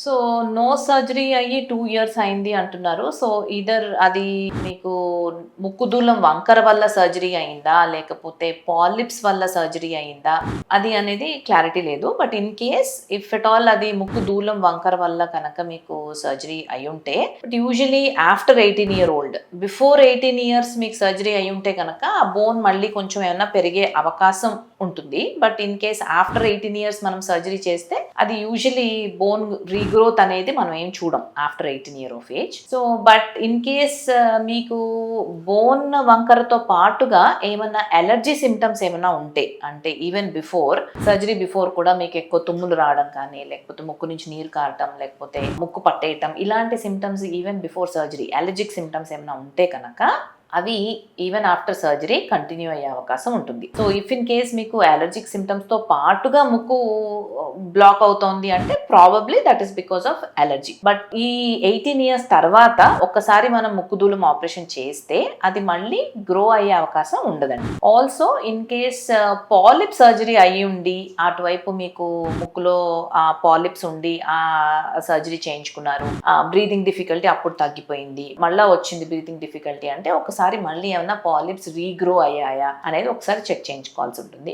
So no surgery అయ్యి 2 years అయింది అంటున్నారు. సో ఈదర్ అది మీకు ముక్కుదూలం వంకర వల్ల సర్జరీ అయిందా? లేకపోతే పాలిప్స్ వల్ల సర్జరీ అయిందా? అది అనేది క్లారిటీ లేదు. But in case if at all అది ముక్కుదూలం వంకర వల్ల కనుక మీకు సర్జరీ అయ్యుంటే, but usually after 18 year old. Before 18 years మీకు సర్జరీ అయ్యుంటే కనుక ఆ బోన్ మళ్ళీ కొంచెం ఏమన్నా పెరిగే అవకాశం ఉంటుంది. But in case after 18 years మనం సర్జరీ చేస్తే అది యూజువల్లీ బోన్ రీగ్రోత్ అనేది మనం ఏం చూడం after 18 year of age. So but in case మీకు బోన్ వంకరతో పాటుగా ఏమన్నా అలర్జీ సిమ్టమ్స్ ఏమన్నా ఉంటే, అంటే ఈవెన్ బిఫోర్ సర్జరీ బిఫోర్ కూడా మీకు ఎక్కువ తుమ్ములు రావడం కానీ, లేకపోతే ముక్కు నుంచి నీరు కారటం, లేకపోతే ముక్కు పట్టేయటం, ఇలాంటి symptoms even before surgery allergic symptoms ఏమైనా ఉంటే కనుక అవి ఈవెన్ ఆఫ్టర్ సర్జరీ కంటిన్యూ అయ్యే అవకాశం ఉంటుంది. సో ఇఫ్ ఇన్ కేస్ మీకు అలర్జిక్ సిమ్టమ్స్ తో పాటుగా ముక్కు బ్లాక్ అవుతోంది అంటే probably that is because of allergy. But ఈ 18 ఇయర్స్ తర్వాత ఒక్కసారి మనం ముక్కుదూలం ఆపరేషన్ చేస్తే అది మళ్ళీ గ్రో అయ్యే అవకాశం ఉండదండి. Also in case polyp surgery అయ్యి ఉండి అటువైపు మీకు ముక్కులో పాలిప్స్ ఉండి ఆ సర్జరీ చేయించుకున్నారు, బ్రీతింగ్ డిఫికల్టీ అప్పుడు తగ్గిపోయింది, మళ్ళీ వచ్చింది బ్రీతింగ్ డిఫికల్టీ అంటే ఒకసారి మళ్ళీ ఏమన్నా పాలిప్స్ రీగ్రో అయ్యాయా అనేది ఒకసారి చెక్ చేయించుకోవాల్సి ఉంటుంది.